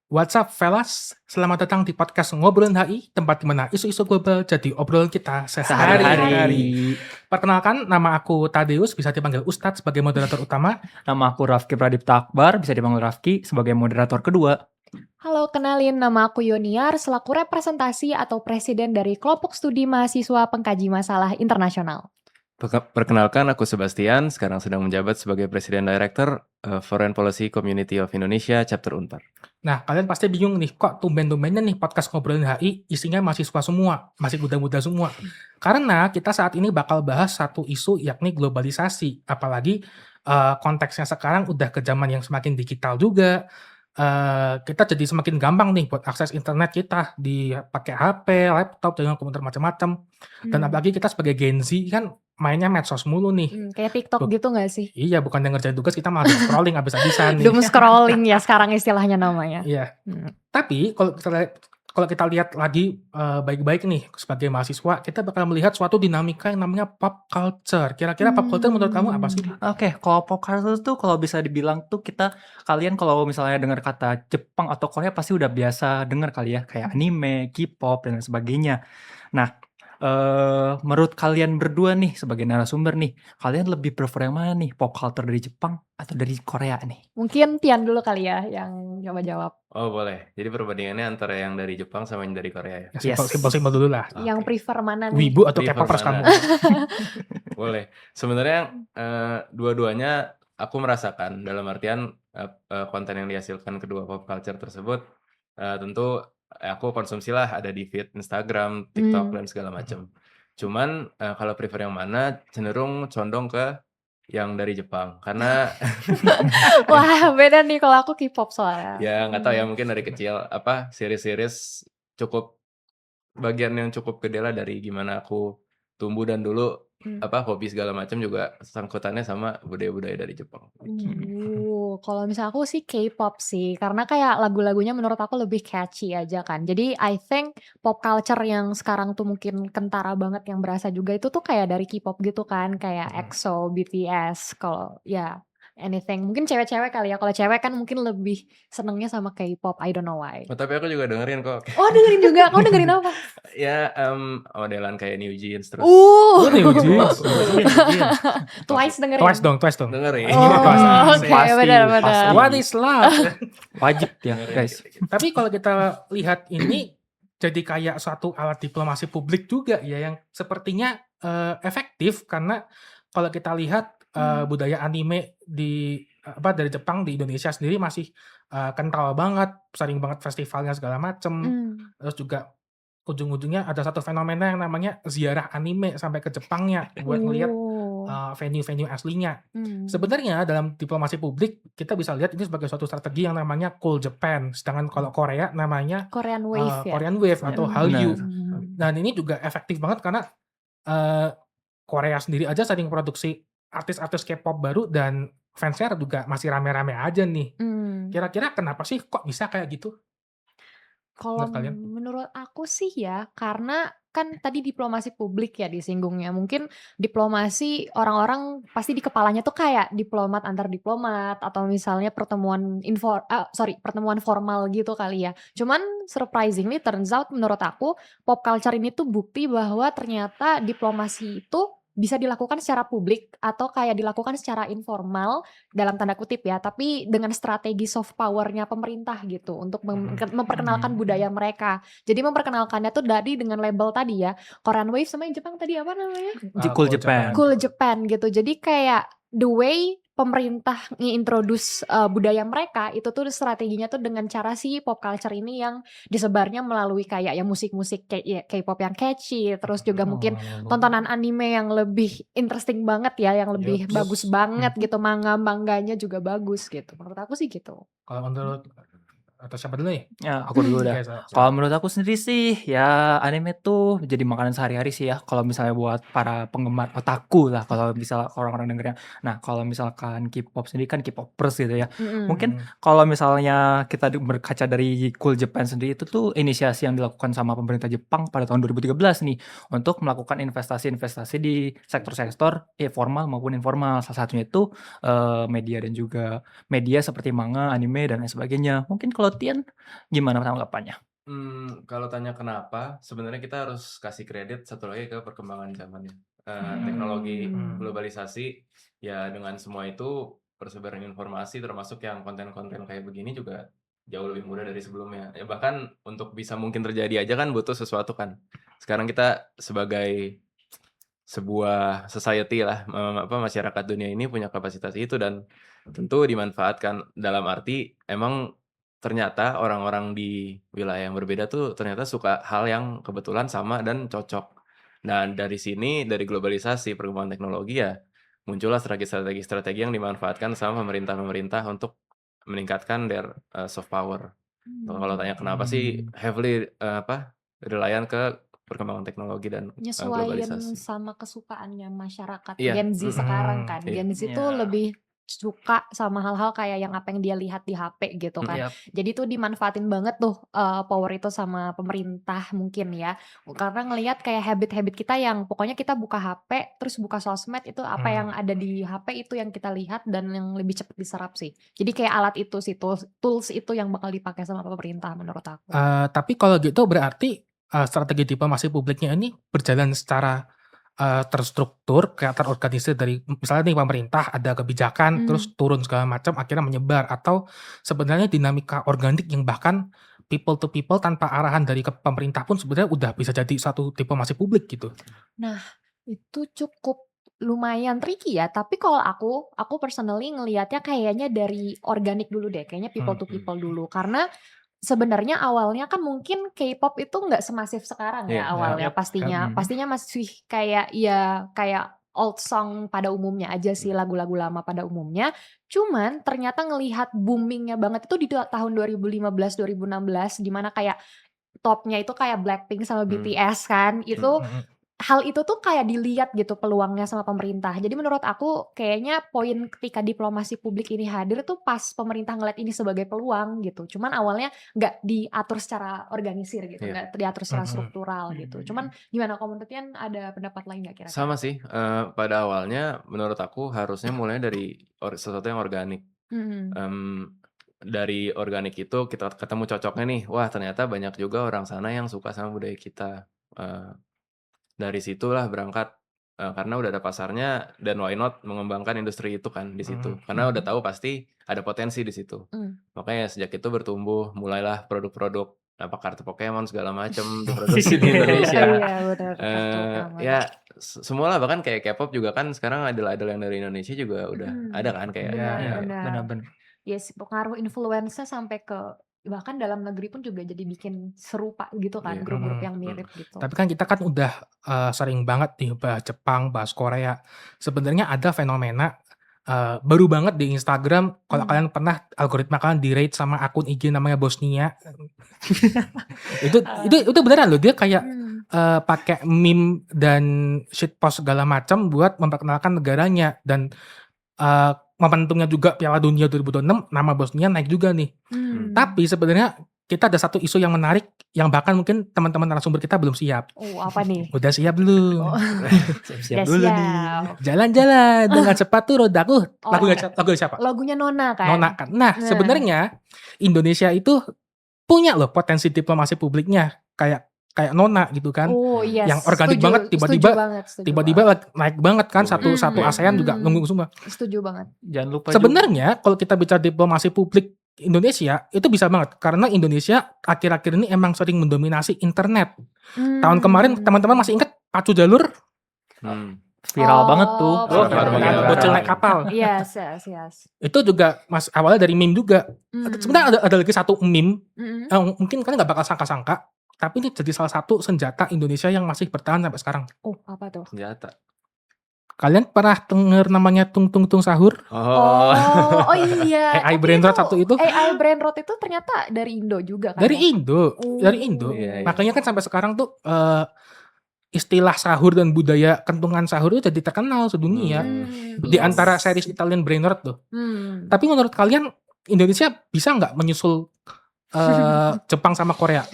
What's up fellas? Selamat datang di podcast Ngobrolin HI, tempat di mana isu-isu global jadi obrolan kita Sehari-hari. sehari-hari. Perkenalkan, nama aku Tadeus, bisa dipanggil Ustadz sebagai moderator utama. Nama aku Rafki Pradipta Akbar, bisa dipanggil Rafki sebagai moderator kedua. Halo, kenalin nama aku Yoniar selaku representasi atau presiden dari kelompok studi mahasiswa pengkaji masalah internasional. Perkenalkan, aku Sebastian, sekarang sedang menjabat sebagai Presiden Director Foreign Policy Community of Indonesia, Chapter Unpar. Nah, kalian pasti bingung nih, kok tumben-tumbennya nih podcast Ngobrolin HI isinya mahasiswa semua, masih muda-muda semua. Karena kita saat ini bakal bahas satu isu yakni globalisasi, apalagi konteksnya sekarang udah ke zaman yang semakin digital juga. Kita jadi semakin gampang nih buat akses internet kita pakai HP, laptop, dengan komputer macam-macam. Dan apalagi kita sebagai Gen Z kan mainnya medsos mulu nih. Kayak TikTok gitu gak sih? Iya, bukan yang ngerjain tugas, kita malah scrolling habis-habisan nih. Doom scrolling ya sekarang istilahnya namanya. Iya. Tapi kalau kita lihat lagi baik-baik nih sebagai mahasiswa, kita bakal melihat suatu dinamika yang namanya pop culture. Kira-kira pop culture menurut kamu apa sih? Oke, kalau pop culture tuh kalau bisa dibilang tuh kalian kalau misalnya dengar kata Jepang atau Korea pasti udah biasa dengar kali ya, kayak anime, K-pop dan lain sebagainya. Nah, menurut kalian berdua nih sebagai narasumber nih, kalian lebih prefer yang mana nih, pop culture dari Jepang atau dari Korea nih? Mungkin Tian dulu kali ya yang coba jawab. Oh boleh, jadi perbandingannya antara yang dari Jepang sama yang dari Korea ya? Ya, Yes. simpel-simpel dulu lah. Yang prefer mana nih? Wibu atau Prefer K-popers kamu? mana? Boleh, sebenarnya dua-duanya aku merasakan dalam artian konten yang dihasilkan kedua pop culture tersebut tentu aku konsumsi lah, ada di feed Instagram, TikTok dan segala macam. Cuman kalau prefer yang mana, cenderung condong ke yang dari Jepang karena Wah, beda nih kalau aku K-pop soalnya. ya nggak tahu ya, mungkin dari kecil series-series cukup bagian yang cukup gede lah dari gimana aku tumbuh, dan dulu hobi segala macam juga sangkutannya sama budaya-budaya dari Jepang. Kalau misalnya aku sih K-pop sih, karena kayak lagu-lagunya menurut aku lebih catchy aja kan. Jadi I think pop culture yang sekarang tuh mungkin kentara banget yang berasa juga itu tuh kayak dari K-pop gitu kan, kayak EXO, BTS, kalau ya anything. Mungkin cewek-cewek kali ya, kalau cewek kan mungkin lebih senengnya sama K-pop, I don't know why. Oh, tapi aku juga dengerin kok. Oh, dengerin juga, kamu dengerin apa? Ya modelan kayak New Jeans terus. New Jeans. Twice dengerin. Twice dong. Dengerin. Oh, oke, Pasti, benar-benar. pasti. What is love? Wajib ya guys. Tapi kalau kita lihat ini jadi kayak suatu alat diplomasi publik juga ya, yang sepertinya efektif, karena kalau kita lihat budaya anime dari Jepang di Indonesia sendiri masih kental banget, sering banget festivalnya segala macem. Terus juga ujung-ujungnya ada satu fenomena yang namanya ziarah anime sampai ke Jepangnya buat ngeliat venue-venue aslinya. Sebenarnya dalam diplomasi publik kita bisa lihat ini sebagai suatu strategi yang namanya Cool Japan, sedangkan kalau Korea namanya Korean Wave ya. Korean Wave atau Hallyu. Benar. Dan ini juga efektif banget karena Korea sendiri aja sering produksi artis-artis K-pop baru dan fansnya juga masih rame-rame aja nih. Kira-kira kenapa sih kok bisa kayak gitu? Kalau Menurut kalian? menurut aku sih ya, karena kan tadi diplomasi publik ya disinggungnya. Mungkin diplomasi orang-orang pasti di kepalanya tuh kayak diplomat antar diplomat atau misalnya pertemuan formal gitu kali ya. Cuman surprisingly turns out menurut aku pop culture ini tuh bukti bahwa ternyata diplomasi itu bisa dilakukan secara publik atau kayak dilakukan secara informal dalam tanda kutip ya, tapi dengan strategi soft power-nya pemerintah gitu untuk memperkenalkan budaya mereka. Jadi memperkenalkannya tuh dari dengan label tadi ya, Korean Wave sama yang Jepang tadi apa namanya? Cool Japan. Cool Japan gitu. Jadi kayak the way pemerintah nge-introduce budaya mereka itu tuh strateginya tuh dengan cara si pop culture ini yang disebarnya melalui kayak ya musik-musik K-pop yang catchy, terus juga mungkin tontonan anime yang lebih interesting banget ya, yang lebih bagus banget gitu, mangganya juga bagus gitu. Menurut aku sih gitu. Kalau menurut atau siapa dulu nih? Ya, aku dulu dah. Kalau menurut aku sendiri sih, ya anime tuh jadi makanan sehari-hari sih ya. Kalau misalnya buat para penggemar otaku lah, kalau bisa orang-orang dengernya. Nah, kalau misalkan K-pop sendiri kan K-popers gitu ya. Mungkin kalau misalnya kita berkaca dari Cool Japan sendiri, itu tuh inisiasi yang dilakukan sama pemerintah Jepang pada tahun 2013 nih untuk melakukan investasi-investasi di sektor-sektor formal maupun informal. Salah satunya itu media dan juga media seperti manga, anime dan lain sebagainya. Mungkin kalau kalau Tian gimana tanggapannya? Kalau tanya kenapa, sebenarnya kita harus kasih kredit satu lagi ke perkembangan zamannya. Teknologi Hmm. globalisasi, ya dengan semua itu persebaran informasi termasuk yang konten-konten kayak begini juga jauh lebih mudah dari sebelumnya. Ya bahkan untuk bisa mungkin terjadi aja kan butuh sesuatu kan. Sekarang kita sebagai sebuah society lah, masyarakat dunia ini punya kapasitas itu dan tentu dimanfaatkan. Dalam arti emang ternyata orang-orang di wilayah yang berbeda tuh ternyata suka hal yang kebetulan sama dan cocok. Dan dari sini, dari globalisasi, perkembangan teknologi ya muncullah strategi-strategi yang dimanfaatkan sama pemerintah-pemerintah untuk meningkatkan their soft power. Kalau tanya kenapa sih heavily reliant ke perkembangan teknologi dan Nyesuaiin globalisasi. sama kesukaannya masyarakat Iya, Gen Z sekarang kan. iya. Gen Z tuh Iya. lebih suka sama hal-hal kayak yang apa yang dia lihat di HP gitu kan. Yap. Jadi tuh dimanfaatin banget tuh power itu sama pemerintah mungkin ya. Karena ngelihat kayak habit-habit kita yang pokoknya kita buka HP terus buka sosmed itu apa yang ada di HP itu yang kita lihat dan yang lebih cepat diserap sih. Jadi kayak alat itu sih tools itu yang bakal dipakai sama pemerintah menurut aku. Tapi kalau gitu berarti strategi diplomasi publiknya ini berjalan secara terstruktur, kayak terorganisir dari misalnya nih pemerintah ada kebijakan, terus turun segala macam akhirnya menyebar, atau sebenarnya dinamika organik yang bahkan people to people tanpa arahan dari pemerintah pun sebenarnya udah bisa jadi satu diplomasi publik gitu. Nah, itu cukup lumayan tricky ya, tapi kalau aku personally ngelihatnya kayaknya dari organik dulu deh, kayaknya people to people dulu. Karena sebenarnya awalnya kan mungkin K-pop itu nggak semasif sekarang ya Iya, awalnya Yap. pastinya. Pastinya masih kayak kayak old song pada umumnya aja sih, lagu-lagu lama pada umumnya. Cuman ternyata ngelihat boomingnya banget itu di tahun 2015-2016 di mana kayak topnya itu kayak Blackpink sama BTS kan. Itu hal itu tuh kayak dilihat gitu peluangnya sama pemerintah. Jadi menurut aku kayaknya poin ketika diplomasi publik ini hadir tuh pas pemerintah ngeliat ini sebagai peluang gitu. Cuman awalnya nggak diatur secara organisir gitu, Iya. nggak diatur secara struktural gitu. Cuman gimana komentarnya, ada pendapat lain nggak kira-kira? Sama sih, pada awalnya menurut aku harusnya mulai dari sesuatu yang organik. Dari organik itu kita ketemu cocoknya nih, wah ternyata banyak juga orang sana yang suka sama budaya kita. Dari situlah berangkat, karena udah ada pasarnya dan why not mengembangkan industri itu kan di situ. Karena udah tahu pasti ada potensi di situ. Makanya sejak itu bertumbuh, mulailah produk-produk kartu Pokemon segala macam diproduksi di Indonesia. Iya benar. Ya semualah, bahkan kayak K-pop juga kan sekarang idol-idol yang dari Indonesia juga udah ada kan kayak Benar. Yes, pengaruh influence-nya sampai ke bahkan dalam negeri pun juga jadi bikin serupa gitu kan, Iya. grup-grup yang mirip gitu. Tapi kan kita kan udah sering banget nih bahas Jepang, bahas Korea. Sebenarnya ada fenomena baru banget di Instagram. Kalau kalian pernah algoritma kalian di-rate sama akun IG namanya Bosnia. itu beneran loh, dia kayak pakai meme dan shitpost segala macam buat memperkenalkan negaranya, dan momentumnya juga Piala Dunia 2026 nama Bosnia naik juga nih. Tapi sebenarnya kita ada satu isu yang menarik yang bahkan mungkin teman-teman narasumber kita belum siap. Oh, apa nih? Udah siap dulu. Siap-siap dulu nih. Jalan-jalan dengan sepatu rodaku. Lagu siapa? Lagunya Nona kan? Nona kan. Nah, sebenarnya Indonesia itu punya loh potensi diplomasi publiknya kayak Nona gitu kan. Oh iya. Yang organik banget tiba-tiba naik banget kan, satu ASEAN juga nunggu semua. Setuju banget. Jangan lupa sebenarnya kalau kita bicara diplomasi publik Indonesia itu bisa banget karena Indonesia akhir-akhir ini emang sering mendominasi internet. Tahun kemarin teman-teman masih ingat pacu jalur? Viral banget tuh. Bocil naik kapal. Yes. Itu juga awalnya dari meme juga. Sebenarnya ada lagi satu meme yang mungkin kalian nggak bakal sangka-sangka, tapi ini jadi salah satu senjata Indonesia yang masih bertahan sampai sekarang. Oh, apa tuh? Senjata. Kalian pernah denger namanya tung sahur? Oh iya. AI brain rot satu itu? AI brain rot itu ternyata dari Indo juga kan? Dari Indo. Iya. Makanya kan sampai sekarang tuh istilah sahur dan budaya kentungan sahur itu jadi terkenal sedunia. Di antara series Italian brain rot tuh. Tapi menurut kalian Indonesia bisa nggak menyusul Jepang sama Korea?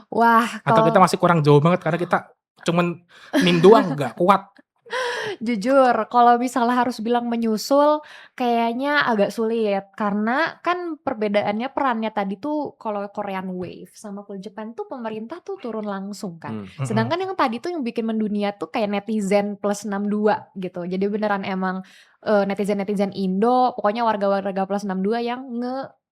Wah, atau kita masih kurang jauh banget karena kita cuman meme doang nggak kuat? Jujur, kalau misalnya harus bilang menyusul, kayaknya agak sulit. Karena kan perbedaannya perannya tadi tuh kalau Korean Wave sama Cool Japan tuh pemerintah tuh turun langsung kan. Hmm. Sedangkan yang tadi tuh yang bikin mendunia tuh kayak netizen plus 62 gitu. Jadi beneran emang netizen-netizen Indo, pokoknya warga-warga plus 62 yang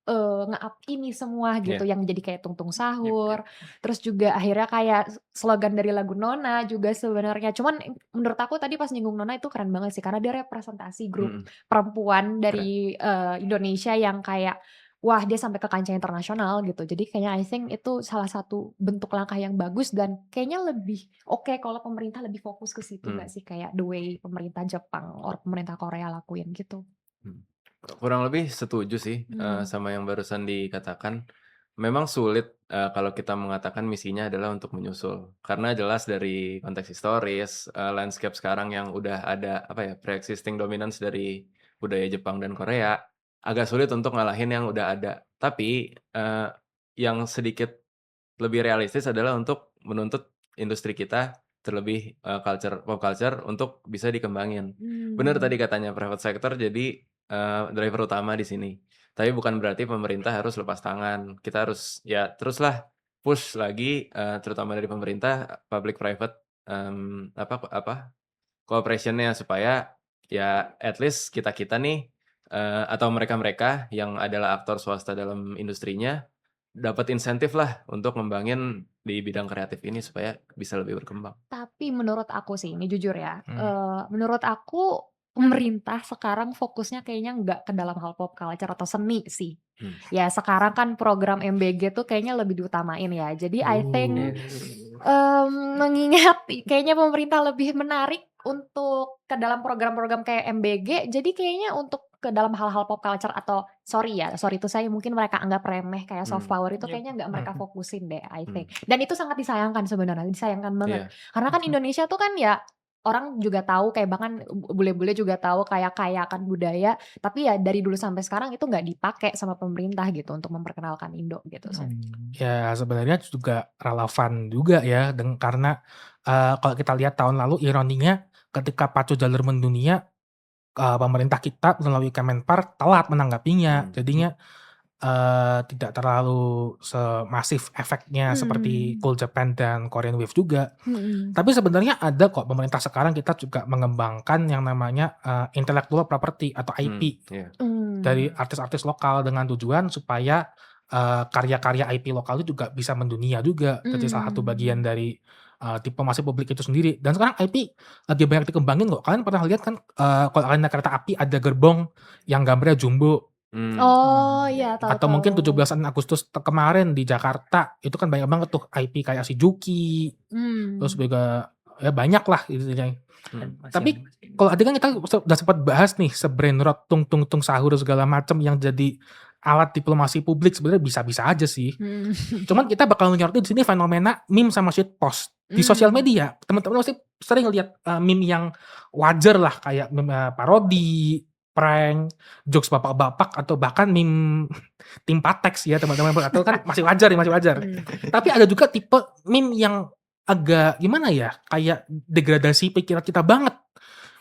nge-up ini semua gitu, Iya. yang jadi kayak tungtung Yep, sahur. yep. Terus juga akhirnya kayak slogan dari lagu Nona juga sebenarnya. Cuman menurut aku tadi pas nyinggung Nona itu keren banget sih karena dia representasi grup Mm-mm. perempuan Keren. dari Indonesia yang kayak wah dia sampai ke kancah internasional gitu. Jadi kayaknya I think itu salah satu bentuk langkah yang bagus dan kayaknya lebih oke kalau pemerintah lebih fokus ke situ nggak Hmm. sih kayak the way pemerintah Jepang or pemerintah Korea lakuin gitu. Hmm. Kurang lebih setuju sih sama yang barusan dikatakan. Memang sulit kalau kita mengatakan misinya adalah untuk menyusul. Karena jelas dari konteks historis, landscape sekarang yang udah ada apa ya pre-existing dominance dari budaya Jepang dan Korea, agak sulit untuk ngalahin yang udah ada. Tapi yang sedikit lebih realistis adalah untuk menuntut industri kita terlebih pop culture untuk bisa dikembangin. Bener tadi Hmm. katanya private sector jadi driver utama di sini. Tapi bukan berarti pemerintah harus lepas tangan. Kita harus ya teruslah push lagi terutama dari pemerintah public private apa cooperation-nya supaya ya at least kita-kita nih atau mereka-mereka yang adalah aktor swasta dalam industrinya dapat insentif lah untuk ngembangin di bidang kreatif ini supaya bisa lebih berkembang. Tapi menurut aku sih, ini jujur ya, Hmm. menurut aku pemerintah sekarang fokusnya kayaknya nggak ke dalam hal pop culture atau seni sih. Hmm. Ya sekarang kan program MBG tuh kayaknya lebih diutamain ya. Jadi I think mengingat kayaknya pemerintah lebih menarik untuk ke dalam program-program kayak MBG. Jadi kayaknya untuk ke dalam hal-hal pop culture atau sorry itu saya mungkin mereka anggap remeh kayak soft power itu Yep. kayaknya nggak mereka fokusin deh I think. Hmm. Dan itu sangat disayangkan sebenarnya, disayangkan banget. Iya. Karena kan Indonesia tuh kan ya orang juga tahu kayak bahkan bule-bule juga tahu kayak kaya akan budaya, tapi ya dari dulu sampai sekarang itu nggak dipakai sama pemerintah gitu untuk memperkenalkan Indo gitu sih. Ya sebenarnya juga relevan juga ya karena kalau kita lihat tahun lalu ironinya ketika pacu jalur mendunia pemerintah kita melalui Kemenpar telat menanggapinya. Hmm. Jadinya tidak terlalu semasif efeknya seperti Cool Japan dan Korean Wave juga. Tapi sebenarnya ada kok pemerintah sekarang kita juga mengembangkan yang namanya intellectual property atau IP Iya. dari artis-artis lokal dengan tujuan supaya karya-karya IP lokal itu juga bisa mendunia juga. Jadi salah satu bagian dari diplomasi publik itu sendiri. Dan sekarang IP lagi banyak dikembangin kok. Kalian pernah lihat kan kalau kalian naik kereta api ada gerbong yang gambarnya jumbo. Hmm. Oh iya Atau mungkin tahu-tahu. 17 Agustus kemarin di Jakarta itu kan banyak banget tuh IP kayak si Juki, terus juga ya banyak lah intinya. Tapi kalau tadi kan kita udah sempat bahas nih sebrainrot tung tung tung sahur segala macam yang jadi alat diplomasi publik sebenarnya bisa-bisa aja sih. Cuman kita bakal menyoroti di sini fenomena meme sama shitpost di sosial media. Teman-teman pasti sering lihat meme yang wajar lah kayak meme parodi, prank, jokes bapak-bapak atau bahkan meme timpa teks ya teman-teman atau kan masih wajar ya masih wajar. Tapi ada juga tipe meme yang agak gimana ya kayak degradasi pikiran kita banget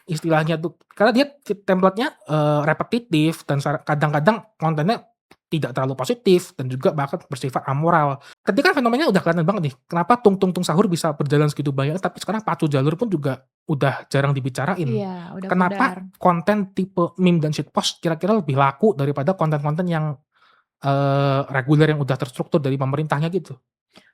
istilahnya tuh karena dia template-nya repetitif dan kadang-kadang kontennya tidak terlalu positif dan juga bahkan bersifat amoral. Ketika fenomenanya udah kelihatan banget nih, kenapa tung tung tung sahur bisa berjalan segitu banyak, tapi sekarang pacu jalur pun juga udah jarang dibicarain. Iya, udah Kenapa pudar. konten tipe meme dan shitpost kira-kira lebih laku daripada konten-konten yang reguler yang udah terstruktur dari pemerintahnya gitu?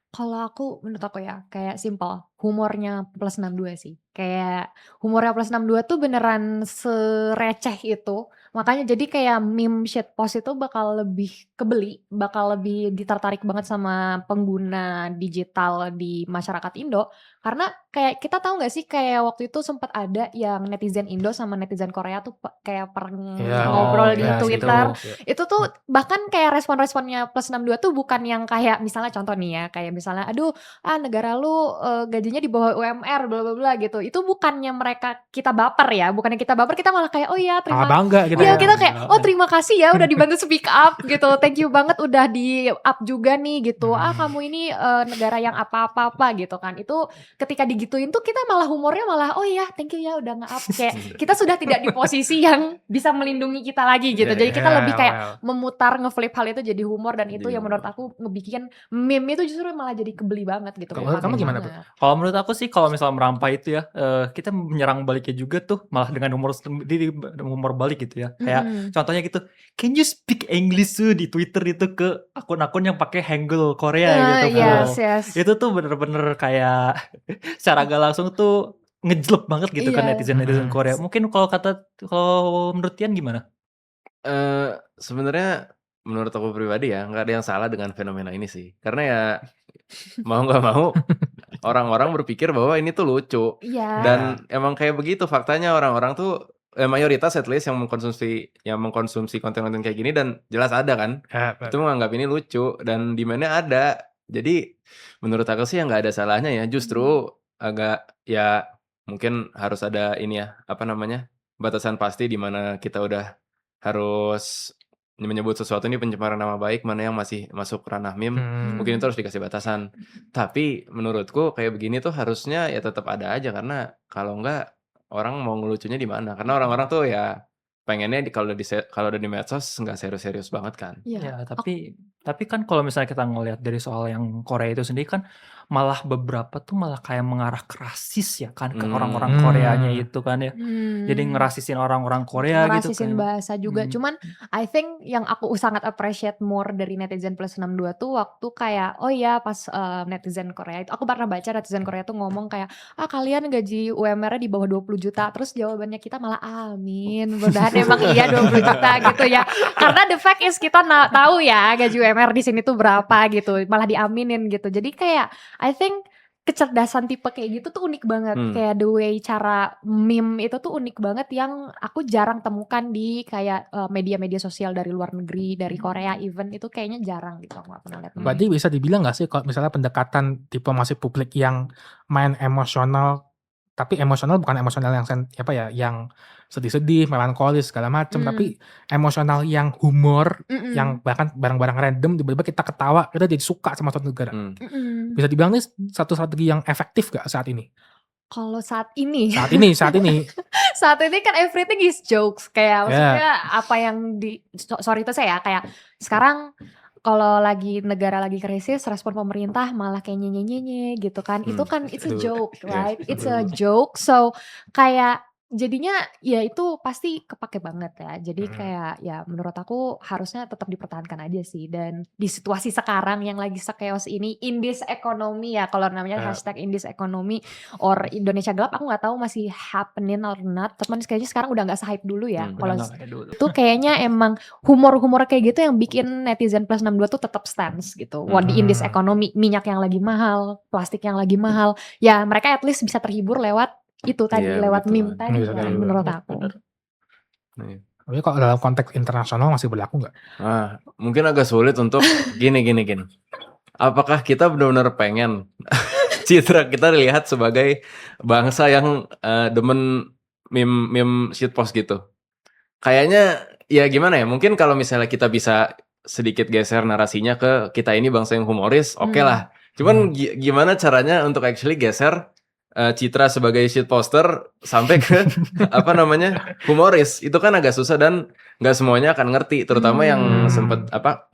Kalau aku, menurut aku ya, kayak simple, humornya plus 62 sih. Kayak humornya plus 62 tuh beneran sereceh itu. Makanya jadi kayak meme shitpost itu bakal lebih kebeli, bakal lebih ditertarik banget sama pengguna digital di masyarakat Indo. Karena kayak kita tahu nggak sih kayak waktu itu sempat ada yang netizen Indo sama netizen Korea tuh kayak Ya, ngobrol di ya, Twitter. gitu. Itu tuh bahkan kayak respon-responnya plus 62 tuh bukan yang kayak misalnya contoh nih ya, kayak misalnya, "Aduh, negara lu gaji gajinya di bawah UMR bla bla bla gitu. Itu bukannya kita baper ya, bukannya kita baper, kita malah kayak oh ya Malah terima bangga gitu Iya ya. kita kayak oh terima kasih ya udah dibantu speak up gitu. Thank you banget udah di up juga nih gitu. Kamu ini negara yang apa-apa gitu kan. Itu ketika digituin tuh kita malah humornya malah oh ya thank you ya udah nge-up. Kayak kita sudah tidak di posisi yang bisa melindungi kita lagi gitu. Jadi kita lebih kayak memutar ngeflip hal itu jadi humor, dan itu Jadi yang menurut aku ngebikin meme itu justru malah jadi kebeli banget gitu. Kalau kamu Kepake gimana, banget. Kalau menurut aku sih kalau misal merampai itu ya, kita menyerang baliknya juga tuh malah dengan humor balik gitu ya. Kayak contohnya gitu, "Can you speak English di Twitter itu ke akun-akun yang pakai Hangul Korea gitu, bro." Yes. Itu tuh bener-bener kayak secara gak langsung tuh ngejelek banget gitu kan Iya. netizen Korea. Mungkin kalau menurut Tian gimana? Sebenarnya menurut aku pribadi ya, nggak ada yang salah dengan fenomena ini sih. Karena ya mau nggak mau orang-orang berpikir bahwa ini tuh lucu. Iya. Dan emang kayak begitu faktanya orang-orang tuh mayoritas at least yang mengkonsumsi konten-konten kayak gini dan jelas ada kan. Itu menganggap ini lucu dan demand-nya ada. Jadi menurut aku sih ya nggak ada salahnya ya. Justru agak ya mungkin harus ada ini ya, apa namanya, batasan pasti di mana kita udah harus menyebut sesuatu ini pencemaran nama baik, mana yang masih masuk ranah meme, mungkin itu harus dikasih batasan. Tapi menurutku kayak begini tuh harusnya ya tetap ada aja, karena kalau enggak orang mau ngelucunya di mana? Karena orang-orang tuh ya pengennya kalau udah di medsos nggak serius-serius banget kan. Ya, tapi kan kalau misalnya kita ngelihat dari soal yang Korea itu sendiri kan malah beberapa tuh malah kayak mengarah ke rasis ya kan ke orang-orang Koreanya itu kan ya. Jadi ngerasisin orang-orang Korea gitu Ngerasisin kan. bahasa juga. Cuman I think yang aku sangat appreciate more dari netizen plus 62 tuh waktu kayak oh ya pas netizen Korea itu aku pernah baca netizen Korea tuh ngomong kayak kalian gaji UMR-nya di bawah 20 juta. Terus jawabannya kita malah amin. Mudah-mudahan emang iya 20 juta gitu ya. Karena the fact is kita tahu ya gaji UMR di sini tuh berapa gitu. Malah diaminin gitu. Jadi kayak I think kecerdasan tipe kayak gitu tuh unik banget. Kayak the way cara meme itu tuh unik banget yang aku jarang temukan di kayak media-media sosial dari luar negeri, dari Korea even itu kayaknya jarang gitu aku gak pernah lihat. Berarti bisa dibilang gak sih kalau misalnya pendekatan diplomasi publik yang main emosional, tapi emosional bukan emosional yang sedih-sedih, melankolis segala macam, tapi emosional yang humor, yang bahkan barang-barang random tiba-tiba kita ketawa, kita jadi suka sama suatu negara. Bisa dibilang ini satu strategi yang efektif gak saat ini? Kalau saat ini Saat ini kan everything is jokes kayak maksudnya apa yang sorry itu saya kayak sekarang kalau lagi negara lagi krisis respon pemerintah malah kayak nyenye gitu kan. Itu kan it's a joke, right? It's a joke. So kayak jadinya ya itu pasti kepake banget ya. Jadi kayak ya menurut aku harusnya tetap dipertahankan aja sih. Dan di situasi sekarang yang lagi chaos ini in this economy ya kalau namanya hashtag in this economy or Indonesia gelap aku nggak tahu masih happening or not. Teman kayaknya sekarang udah nggak se-hype dulu ya. Kalau itu kayaknya emang humor-humor kayak gitu yang bikin netizen plus 62 tuh tetap stands gitu. Di in this economy minyak yang lagi mahal, plastik yang lagi mahal. Ya mereka at least bisa terhibur lewat itu tadi lewat meme tadi kan, menurut aku. Tapi kalau dalam konteks internasional masih berlaku nggak? Mungkin agak sulit untuk gini. Apakah kita benar-benar pengen citra kita dilihat sebagai bangsa yang demen meme shitpost gitu? Kayaknya ya gimana ya? Mungkin kalau misalnya kita bisa sedikit geser narasinya ke kita ini bangsa yang humoris, oke lah. Cuman gimana caranya untuk actually geser citra sebagai shitposter sampai ke humoris, itu kan agak susah dan nggak semuanya akan ngerti, terutama yang sempet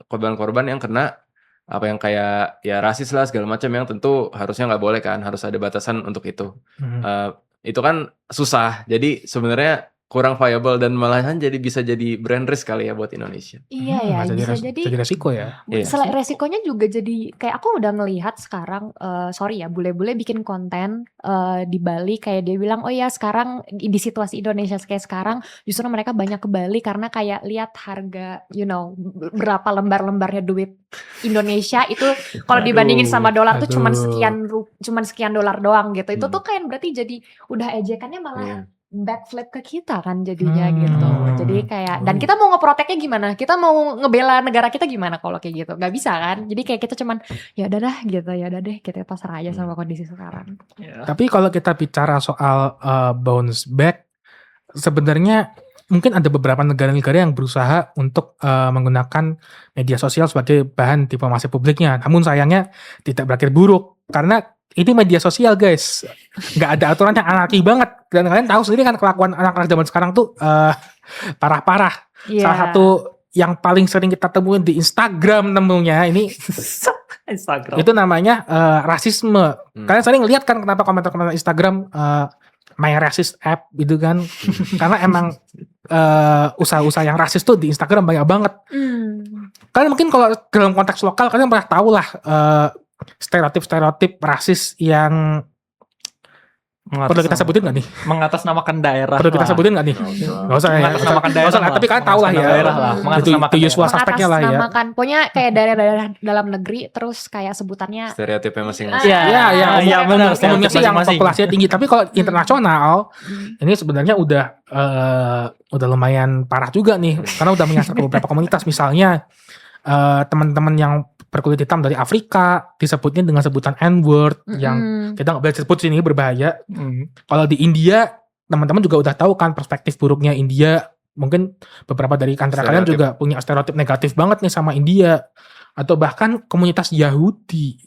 korban-korban yang kena yang kayak ya rasis lah segala macam yang tentu harusnya nggak boleh kan, harus ada batasan untuk itu. Itu kan susah, jadi sebenarnya kurang viable dan malahan bisa jadi brand risk kali ya buat Indonesia. Iya ya, bisa jadi resiko ya. Selain resikonya juga jadi kayak aku udah ngelihat sekarang sorry ya bule-bule bikin konten di Bali kayak dia bilang oh ya sekarang di situasi Indonesia kayak sekarang justru mereka banyak ke Bali karena kayak lihat harga berapa lembar-lembarnya duit Indonesia itu kalau dibandingin sama dolar tuh cuman sekian dolar doang gitu. Itu tuh kan berarti jadi udah ejekannya malah backflip ke kita kan jadinya gitu. Jadi Hmm. kayak dan kita mau ngeproteknya gimana? Kita mau ngebela negara kita gimana kalau kayak gitu? Gak bisa kan? Jadi kayak kita cuman ya udah dah gitu, ya udah deh kita pasrah aja sama kondisi sekarang. Ya. Tapi kalau kita bicara soal bounce back, sebenarnya mungkin ada beberapa negara-negara yang berusaha untuk menggunakan media sosial sebagai bahan diplomasi publiknya. Namun sayangnya tidak berakhir buruk karena ini media sosial guys, nggak ada aturan yang anarki banget. Dan kalian tahu sendiri kan kelakuan anak-anak zaman sekarang tuh parah-parah. Iya. Salah satu yang paling sering kita temuin di Instagram temunya ini Instagram. itu namanya rasisme. Kalian sering lihat kan kenapa komentar-komentar Instagram my racist app gitu kan? Karena emang usaha-usaha yang rasis tuh di Instagram banyak banget. Kalian mungkin kalau dalam konteks lokal kalian pernah tahu lah stereotip-stereotip rasis yang perlu kita sebutin nggak nih? Mengatasnamakan daerah. Perlu kita lah. sebutin nggak nih? Nggak usah ya. Mengatasnamakan Nggak usah daerah lah. Tapi kalian tahu lah ya. Daerah lah. Itu Mengatasnamakan usual daerah. suspeknya lah ya. Mengatasnamakan, pokoknya kayak daerah-daerah dalam negeri terus kayak sebutannya Stereotipnya masing-masing. Iya, Iya, iya, iya, benar. umumnya sih yang Masing-masing. populasinya tinggi. Tapi kalau internasional ini sebenarnya udah lumayan parah juga nih, karena udah menyasar ke beberapa komunitas. Misalnya teman-teman yang berkulit hitam dari Afrika disebutnya dengan sebutan N-word yang kita nggak boleh sebut sini, berbahaya. Kalau di India teman-teman juga udah tahu kan perspektif buruknya India. Mungkin beberapa dari antara kalian Stereotip. juga punya stereotip negatif banget nih sama India. Atau bahkan komunitas Yahudi.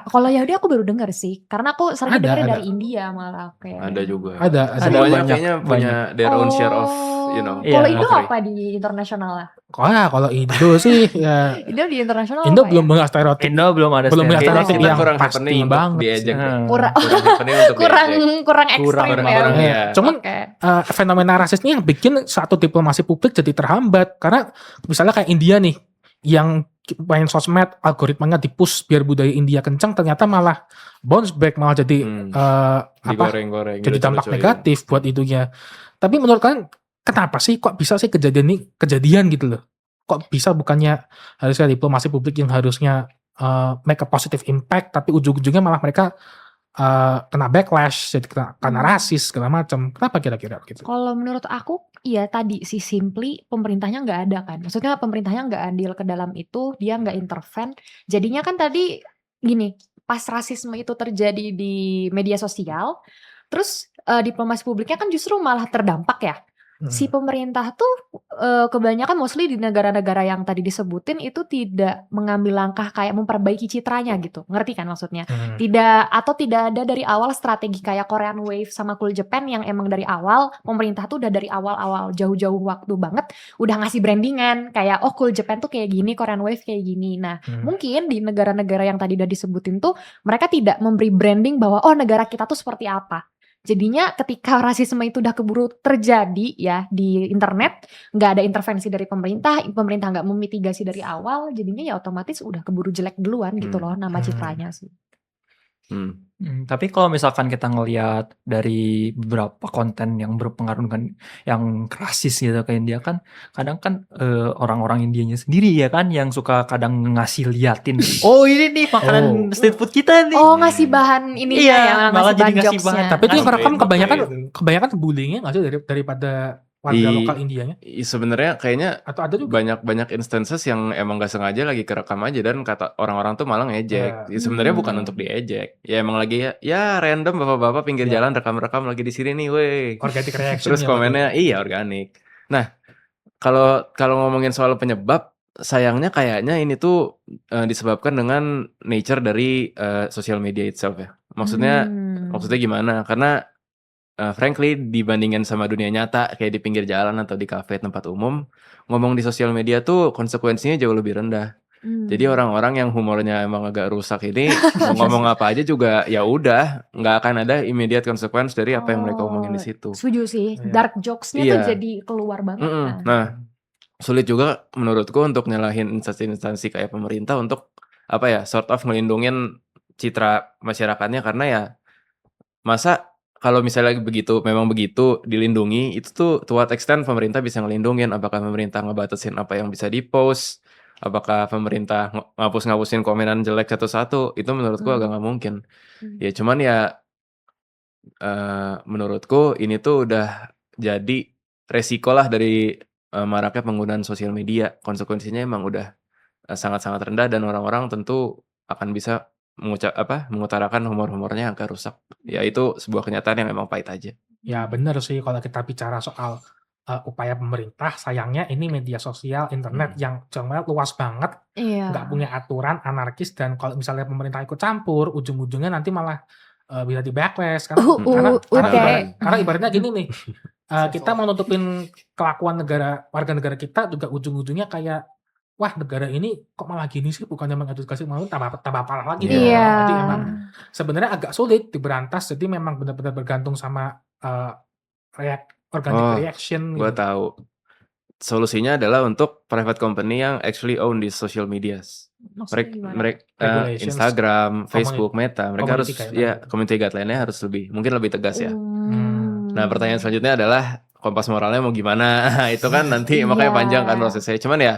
Kalau Yahudi aku baru dengar sih, karena aku sering Ada, dengar ada. dari India malah kayak. Ada juga. Ada. Semuanya banyak, kayaknya punya their own share of, you know, Iya. Kalau Indo mockery. apa di internasional lah? Kalau Indo sih ya Indo di internasional Indo apa belum ya? punya stereotip. Indo belum ada Belum punya stereotip. stereotip Kita yang kurang pasti happening untuk banget. diejek. Kurang Kurang happening untuk kurang diejek. kurang ekstrim Kurang ya. banget. Iya. Cuman Oke. fenomena rasis ini yang bikin satu diplomasi publik jadi terhambat karena misalnya kayak India nih yang main sosmed algoritmanya di-push biar budaya India kencang, ternyata malah bounce back, malah jadi Digoreng-goreng. jadi dampak negatif buat itunya. Tapi menurut kalian kenapa sih kok bisa sih kejadian gitu loh? Kok bisa bukannya harusnya diplomasi publik yang harusnya make a positive impact, tapi ujung-ujungnya malah mereka kena backlash, jadi kena rasis segala macam. Kenapa kira-kira gitu? Kalau menurut aku, ya tadi sih simply pemerintahnya nggak ada kan. Maksudnya pemerintahnya nggak andil ke dalam itu, dia nggak intervene. Jadinya kan tadi gini, pas rasisme itu terjadi di media sosial, terus diplomasi publiknya kan justru malah terdampak ya. Si pemerintah tuh kebanyakan mostly di negara-negara yang tadi disebutin itu tidak mengambil langkah kayak memperbaiki citranya gitu. Ngerti kan maksudnya? Tidak ada dari awal strategi kayak Korean Wave sama Cool Japan yang emang dari awal pemerintah tuh udah dari awal-awal jauh-jauh waktu banget udah ngasih brandingan kayak oh Cool Japan tuh kayak gini, Korean Wave kayak gini. Nah, mungkin di negara-negara yang tadi udah disebutin tuh mereka tidak memberi branding bahwa oh negara kita tuh seperti apa. Jadinya ketika rasisme itu udah keburu terjadi ya di internet, nggak ada intervensi dari pemerintah nggak memitigasi dari awal, jadinya ya otomatis udah keburu jelek duluan gitu loh nama citranya sih. Tapi kalau misalkan kita ngelihat dari beberapa konten yang berpengaruh dengan yang rasis gitu kayak India kan, kadang kan orang-orang Indianya sendiri ya kan yang suka kadang ngasih liatin, oh ini nih makanan street food kita nih. Oh ngasih bahan ininya Iya, ya, malah ngasih jadi bahan ngasih jokesnya. bahan. Tapi itu yang Ngasih kerekam brand kebanyakan bullyingnya nggak sih daripada warga lokal Indianya? Sebenarnya kayaknya Atau ada juga? banyak instances yang emang gak sengaja lagi kerekam aja dan kata orang-orang tuh malah ngejek. Sebenarnya bukan untuk diejek. Ya emang lagi ya random bapak-bapak pinggir jalan rekam-rekam lagi di sini nih, weh. Organic reaction. Terus komennya iya organik. Nah, kalau ngomongin soal penyebab, sayangnya kayaknya ini tuh disebabkan dengan nature dari social media itself ya. Maksudnya gimana? Karena frankly dibandingin sama dunia nyata kayak di pinggir jalan atau di kafe tempat umum, ngomong di sosial media tuh konsekuensinya jauh lebih rendah. Jadi orang-orang yang humornya emang agak rusak ini mau ngomong apa aja juga ya udah nggak akan ada immediate consequence dari apa yang mereka omongin di situ. Setuju sih, Iya. dark jokes-nya tuh Iya. jadi keluar banget. Nah, sulit juga menurutku untuk nyalahin instansi-instansi kayak pemerintah untuk apa ya, sort of ngelindungin citra masyarakatnya karena ya masa kalau misalnya memang begitu dilindungi itu tuh to what extent pemerintah bisa ngelindungin, apakah pemerintah ngebatasin apa yang bisa di-post, apakah pemerintah ngapus-ngapusin komenan jelek satu-satu, itu menurutku agak nggak mungkin. Ya cuman ya menurutku ini tuh udah jadi resiko lah dari maraknya penggunaan sosial media. Konsekuensinya emang udah sangat-sangat rendah dan orang-orang tentu akan bisa mengutarakan humor-humornya yang agak rusak. Ya itu sebuah kenyataan yang memang pahit aja. Ya bener sih kalau kita bicara soal upaya pemerintah, sayangnya ini media sosial, internet yang sebenarnya luas banget, nggak Iya. punya aturan, anarkis, dan kalau misalnya pemerintah ikut campur, ujung-ujungnya nanti malah bisa di backlash karena Ute. ibaratnya gini nih, kita mau nutupin kelakuan warga negara kita juga ujung-ujungnya kayak wah negara ini kok malah gini sih, bukannya mengedukasi malah tambah parah lagi Iya. Iya. Jadi emang sebenarnya agak sulit diberantas, jadi memang benar-benar bergantung sama organic Oh, reaction gue gitu. tahu. Solusinya adalah untuk private company yang actually own these social medias. Maksudnya gimana? Mereka Regulations, Instagram, Facebook, Meta, mereka harus community guideline. community guideline-nya harus mungkin lebih tegas ya. Nah, Hmm. pertanyaan selanjutnya adalah kompas moralnya mau gimana? Itu kan nanti makanya panjang kan Iya. prosesnya. Cuman ya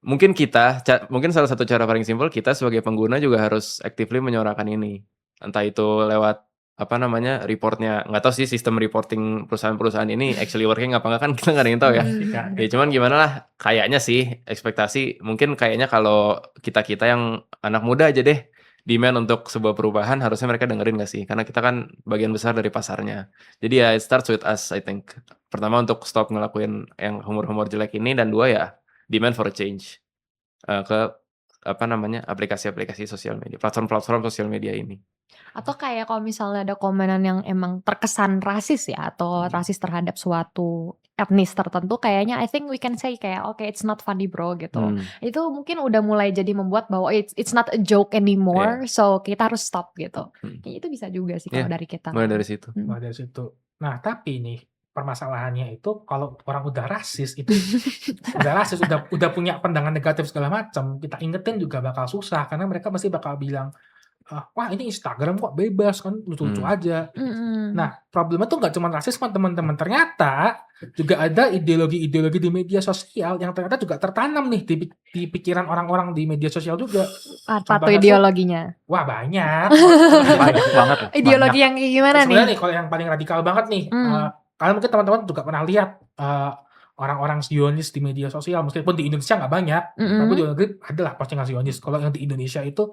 mungkin salah satu cara paling simpel kita sebagai pengguna juga harus actively menyuarakan ini. Entah itu lewat reportnya, nggak tahu sih sistem reporting perusahaan-perusahaan ini actually working apa nggak kan kita nggak ada yang tahu ya. Ya cuman gimana lah, kayaknya sih ekspektasi mungkin kayaknya kalau kita yang anak muda aja deh demand untuk sebuah perubahan harusnya mereka dengerin nggak sih? Karena kita kan bagian besar dari pasarnya. Jadi ya it starts with us I think. Pertama untuk stop ngelakuin yang humor-humor jelek ini, dan dua ya demand for a change ke aplikasi-aplikasi sosial media, platform-platform sosial media ini. Atau kayak kalau misalnya ada komenan yang emang terkesan rasis ya, atau rasis terhadap suatu etnis tertentu, kayaknya I think we can say kayak okay it's not funny bro gitu. Itu mungkin udah mulai jadi membuat bahwa it's not a joke anymore, so kita harus stop gitu. Kayaknya itu bisa juga sih kalau dari kita. Mulai dari situ. Mulai dari situ. Nah tapi nih permasalahannya itu kalau orang udah rasis itu udah punya pandangan negatif segala macam, kita ingetin juga bakal susah karena mereka pasti bakal bilang wah ini Instagram kok bebas kan lucu-lucu aja. Nah problemnya tuh nggak cuma rasisme teman-teman, ternyata juga ada ideologi-ideologi di media sosial yang ternyata juga tertanam nih di pikiran orang-orang di media sosial juga. Apa tuh ideologinya? Wah banyak. Banyak banget. Ideologi yang kayak gimana nih? Sebenarnya nih kalau yang paling radikal banget nih, kalian mungkin teman-teman juga pernah lihat orang-orang Zionis di media sosial, meskipun di Indonesia nggak banyak, tapi di luar negeri adalah postingan Zionis. Kalau yang di Indonesia itu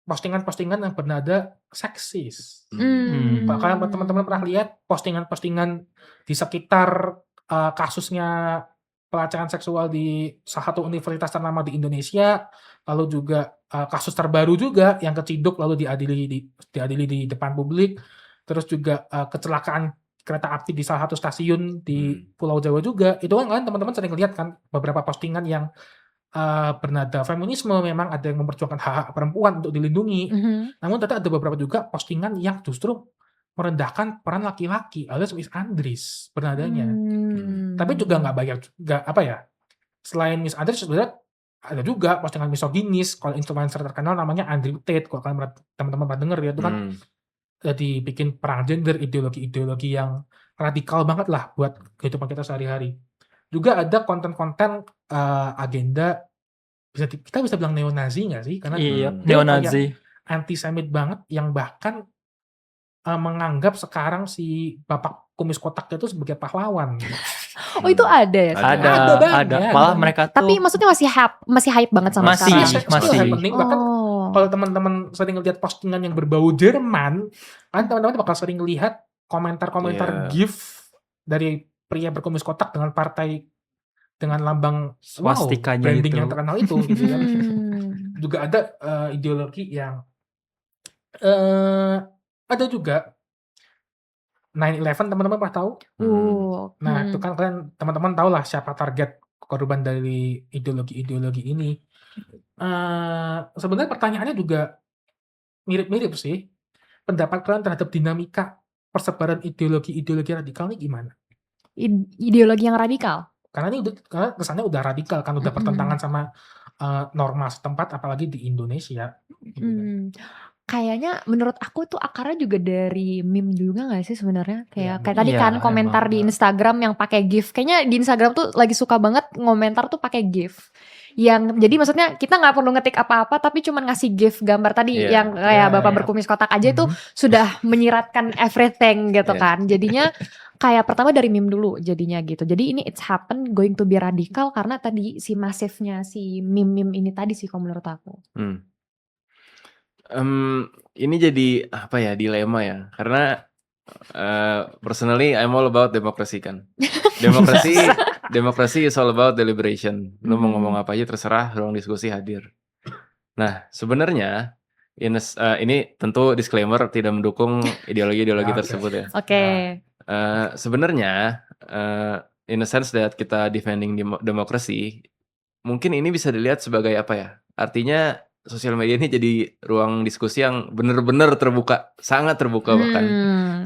postingan-postingan yang bernada seksis. Kalian teman-teman pernah lihat postingan-postingan di sekitar kasusnya pelecehan seksual di salah satu universitas ternama di Indonesia, lalu juga kasus terbaru juga yang keciduk lalu diadili di depan publik, terus juga kecelakaan kereta api di salah satu stasiun di Pulau Jawa juga. Itu kan kalian teman-teman sering lihat kan beberapa postingan yang bernada feminisme, memang ada yang memperjuangkan hak-hak perempuan untuk dilindungi. Namun ternyata ada beberapa juga postingan yang justru merendahkan peran laki-laki alias misandris bernadanya. Tapi juga nggak banyak, selain misandris sebenarnya ada juga postingan misoginis. Kalau influencer terkenal namanya Andrew Tate, kalau kalian teman-teman pernah denger ya, itu kan dibikin perang gender, ideologi-ideologi yang radikal banget lah buat kehidupan kita sehari-hari. Juga ada konten-konten agenda kita bisa bilang neo-Nazi nggak sih? Karena neo-Nazi, antisemit banget yang bahkan menganggap sekarang si Bapak Kumis Kotak itu sebagai pahlawan. Oh itu ada ya? Ada. Malah mereka tuh. Tapi maksudnya masih hype banget sama sekarang. Masih happening. Bahkan kalau teman-teman sering lihat postingan yang berbau Jerman, kan teman-teman bakal sering lihat komentar-komentar GIF dari pria berkumis kotak dengan partai dengan lambang swastikanya branding itu. yang terkenal itu gitu kan. Juga ada ideologi yang ada juga 9/11, teman-teman pernah tahu? Nah, itu kan kalian teman-teman tahu lah siapa target korban dari ideologi-ideologi ini. Sebenarnya pertanyaannya juga mirip-mirip sih. Pendapat kalian terhadap dinamika persebaran ideologi-ideologi radikal ini gimana? Ideologi yang radikal? Karena kesannya udah radikal kan, udah pertentangan sama norma setempat, apalagi di Indonesia. Kayaknya menurut aku tuh akarnya juga dari meme juga nggak sih sebenarnya? Kayak tadi kan komentar di Instagram yang pakai GIF. Kayaknya di Instagram tuh lagi suka banget ngomentar tuh pakai GIF. jadi maksudnya kita nggak perlu ngetik apa-apa tapi cuman ngasih GIF gambar tadi Iya. yang kayak Iya, bapak iya. berkumis kotak aja itu Mhm. sudah menyiratkan everything gitu Iya. kan. Jadinya kayak pertama dari meme dulu jadinya gitu. Jadi ini it's happen going to be radikal karena tadi si masifnya si meme-meme ini tadi sih kalau menurut aku. Ini jadi apa ya, dilema ya, karena personally I'm all about demokrasi kan. Demokrasi is all about deliberation. Lu mau ngomong apa aja terserah, ruang diskusi hadir. Nah, sebenarnya ini tentu disclaimer tidak mendukung ideologi-ideologi Ya, oke. tersebut ya. Oke. Sebenarnya in a sense that kita defending demokrasi, mungkin ini bisa dilihat sebagai apa ya? Artinya sosial media ini jadi ruang diskusi yang benar-benar terbuka, sangat terbuka bahkan.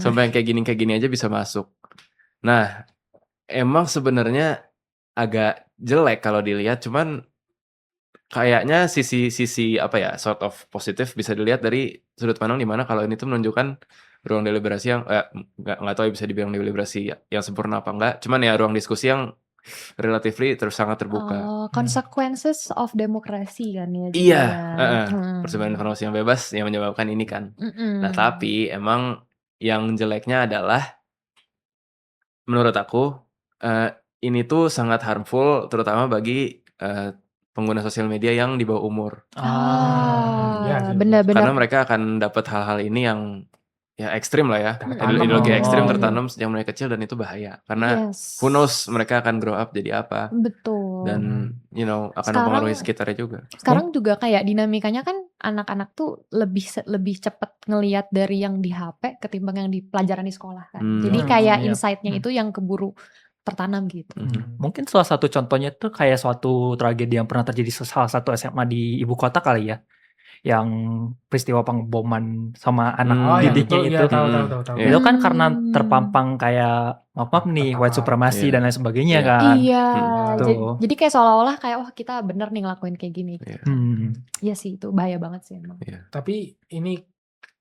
Sampai yang kayak gini aja bisa masuk. Nah, emang sebenarnya agak jelek kalau dilihat, cuman kayaknya sisi apa ya, sort of positif bisa dilihat dari sudut pandang di mana kalau ini tuh menunjukkan ruang deliberasi yang nggak tahu ya bisa dibilang deliberasi yang sempurna apa enggak, cuman ya ruang diskusi yang relatively sangat terbuka. Oh, consequences of demokrasi kan ya Iya, jadinya. persebaran informasi yang bebas yang menyebabkan ini kan. Nah, tapi emang yang jeleknya adalah menurut aku ini tuh sangat harmful terutama bagi pengguna sosial media yang di bawah umur. Iya sih, Benar-benar. Karena mereka akan dapat hal-hal ini yang ya ekstrim lah ya. Tertanam Ideologi lah. ekstrim Oh. tertanam sejak mereka kecil dan itu bahaya. Karena Yes. who knows mereka akan grow up jadi apa Betul. dan akan mempengaruhi sekitarnya juga. Sekarang juga kayak dinamikanya kan anak-anak tuh lebih cepet ngelihat dari yang di HP ketimbang yang di pelajaran di sekolah kan. Jadi kayak Iya. insight-nya itu yang keburu tertanam gitu. Mungkin salah satu contohnya tuh kayak suatu tragedi yang pernah terjadi salah satu SMA di ibu kota kali ya. Yang peristiwa pengeboman sama anak Oh, yang didiknya itu, itu. ya tahu. Iya. Itu kan karena terpampang kayak maaf nih white supremacy Iya. dan lain sebagainya Iya. kan. Iya, Tuh. jadi kayak seolah-olah kayak wah kita bener nih ngelakuin kayak gini. Iya. Iya sih itu bahaya banget sih emang. Iya. Tapi ini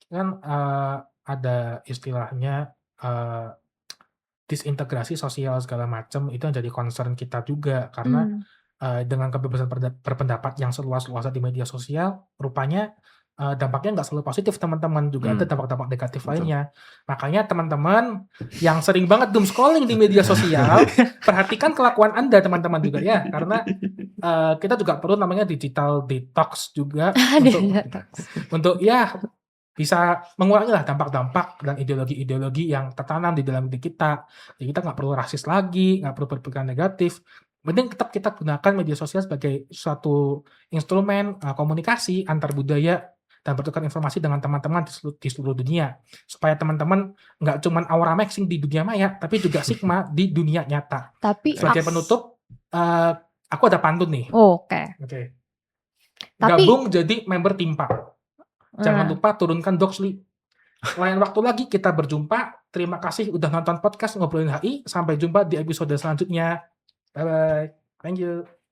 kan ada istilahnya disintegrasi sosial segala macam itu yang jadi concern kita juga karena dengan kebebasan berpendapat yang seluas-luasnya di media sosial rupanya dampaknya nggak selalu positif teman-teman, juga ada dampak-dampak negatif lainnya. Makanya teman-teman yang sering banget doom scrolling di media sosial perhatikan kelakuan Anda teman-teman juga ya, karena kita juga perlu namanya digital detox juga untuk ya bisa mengurangi lah dampak-dampak dan ideologi-ideologi yang tertanam di dalam diri kita. Jadi kita nggak perlu rasis lagi, nggak perlu berpikiran negatif. Mending tetap kita gunakan media sosial sebagai suatu instrumen komunikasi antar budaya dan bertukar informasi dengan teman-teman di seluruh dunia. Supaya teman-teman nggak cuma aura maxing di dunia maya, tapi juga sigma di dunia nyata. Tapi Sebagai penutup, aku ada pantun nih. Oke. Tapi Gabung jadi member Timpa. Jangan lupa turunkan Doxly. Lain waktu lagi kita berjumpa. Terima kasih udah nonton podcast Ngobrolin HI. Sampai jumpa di episode selanjutnya. Bye-bye. Thank you.